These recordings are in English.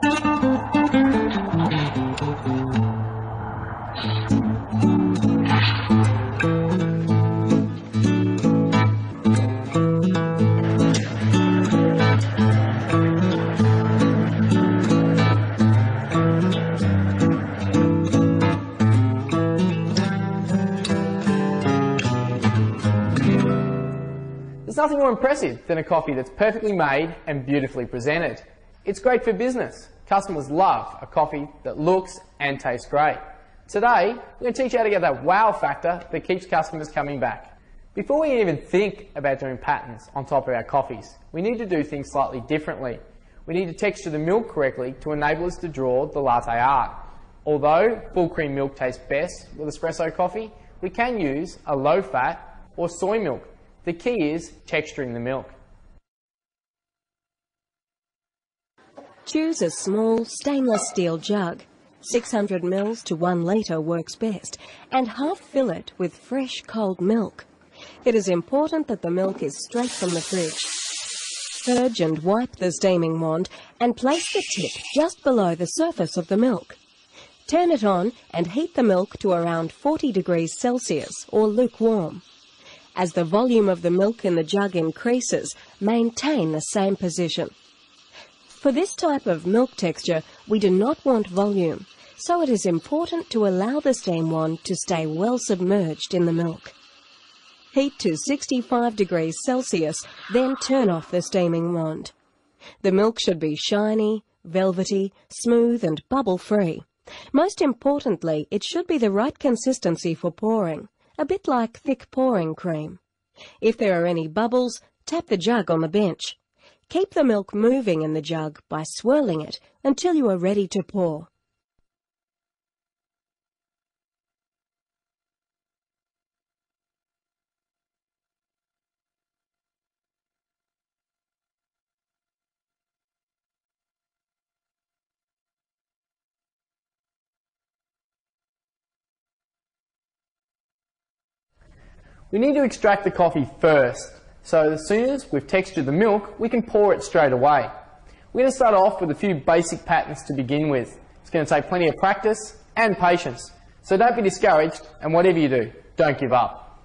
There's nothing more impressive than a coffee that's perfectly made and beautifully presented. It's great for business. Customers love a coffee that looks and tastes great. Today, we're going to teach you how to get that wow factor that keeps customers coming back. Before we even think about doing patterns on top of our coffees, we need to do things slightly differently. We need to texture the milk correctly to enable us to draw the latte art. Although full cream milk tastes best with espresso coffee, we can use a low fat or soy milk. The key is texturing the milk. Choose a small stainless steel jug. 600 ml to 1 litre works best, and half fill it with fresh cold milk. It is important that the milk is straight from the fridge. Purge and wipe the steaming wand and place the tip just below the surface of the milk. Turn it on and heat the milk to around 40 degrees Celsius or lukewarm. As the volume of the milk in the jug increases, maintain the same position. For this type of milk texture, we do not want volume, so it is important to allow the steam wand to stay well submerged in the milk. Heat to 65 degrees Celsius, then turn off the steaming wand. The milk should be shiny, velvety, smooth and bubble-free. Most importantly, it should be the right consistency for pouring, a bit like thick pouring cream. If there are any bubbles, tap the jug on the bench. Keep the milk moving in the jug by swirling it until you are ready to pour. We need to extract the coffee first, so as soon as we've textured the milk, we can pour it straight away. We're going to start off with a few basic patterns to begin with. It's going to take plenty of practice and patience, so don't be discouraged, and whatever you do, don't give up.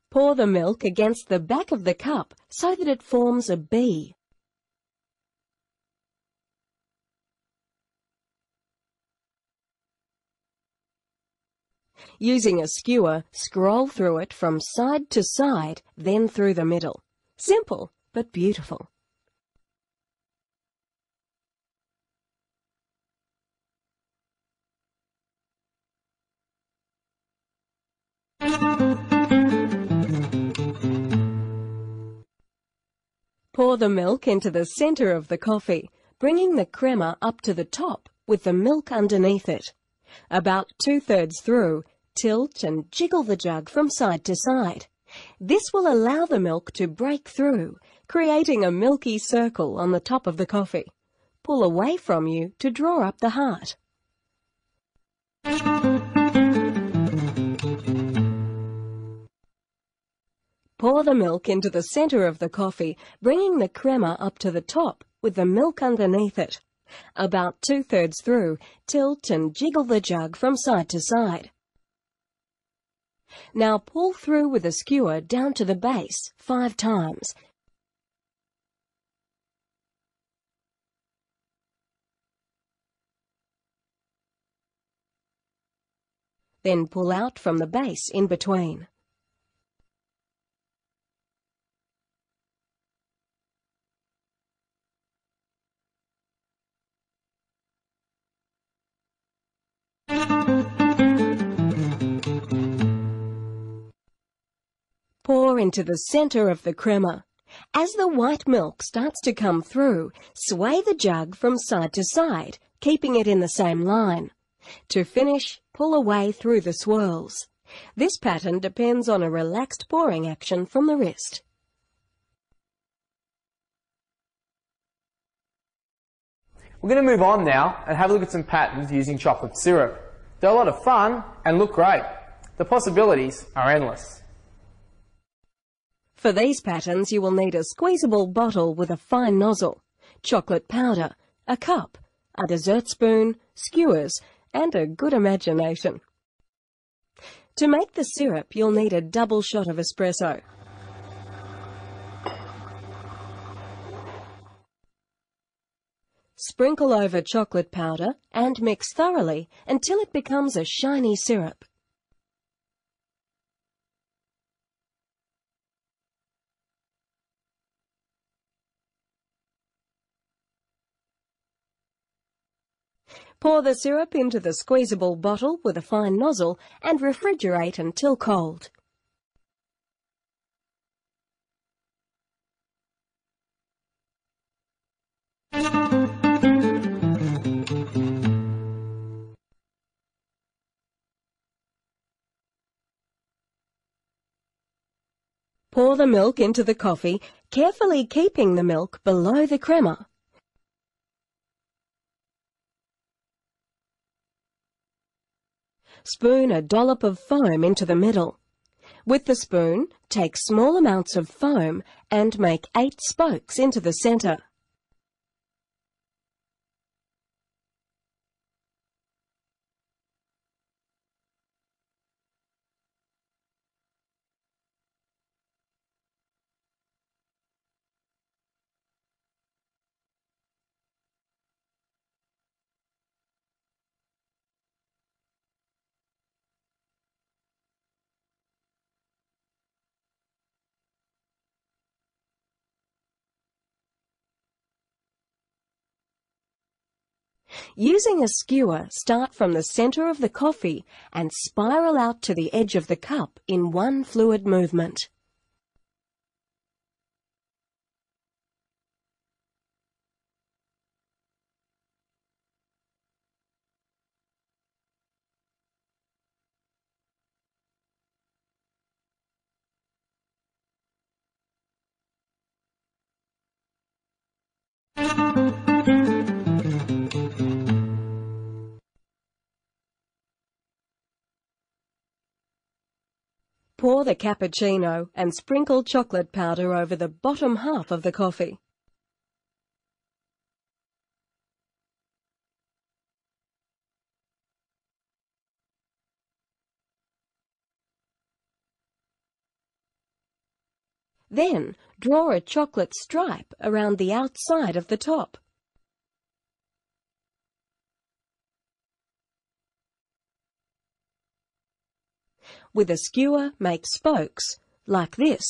Pour the milk against the back of the cup so that it forms a B. Using a skewer, scroll through it from side to side, then through the middle. Simple, but beautiful. Pour the milk into the center of the coffee, bringing the crema up to the top with the milk underneath it. About 2/3 through, tilt and jiggle the jug from side to side. This will allow the milk to break through, creating a milky circle on the top of the coffee. Pull away from you to draw up the heart. Pour the milk into the center of the coffee, bringing the crema up to the top with the milk underneath it. About 2/3 through, tilt and jiggle the jug from side to side. Now pull through with a skewer down to the base 5 times. Then pull out from the base in between. Pour into the center of the crema. As the white milk starts to come through, sway the jug from side to side, keeping it in the same line. To finish, pull away through the swirls. This pattern depends on a relaxed pouring action from the wrist. We're going to move on now and have a look at some patterns using chocolate syrup. They're a lot of fun and look great. The possibilities are endless. For these patterns, you will need a squeezable bottle with a fine nozzle, chocolate powder, a cup, a dessert spoon, skewers, and a good imagination. To make the syrup, you'll need a double shot of espresso. Sprinkle over chocolate powder and mix thoroughly until it becomes a shiny syrup. Pour the syrup into the squeezable bottle with a fine nozzle and refrigerate until cold. Pour the milk into the coffee, carefully keeping the milk below the crema. Spoon a dollop of foam into the middle. With the spoon, take small amounts of foam and make 8 spokes into the centre. Using a skewer, start from the centre of the coffee and spiral out to the edge of the cup in one fluid movement. Pour the cappuccino and sprinkle chocolate powder over the bottom half of the coffee. Then, draw a chocolate stripe around the outside of the top. With a skewer, make spokes, like this.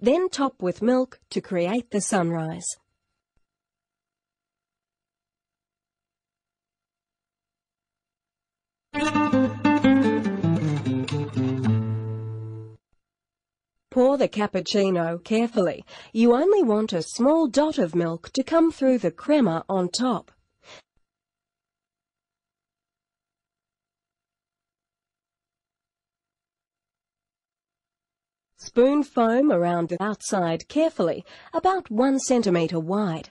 Then top with milk to create the sunrise. Pour the cappuccino carefully. You only want a small dot of milk to come through the crema on top. Spoon foam around the outside carefully, about 1 centimetre wide.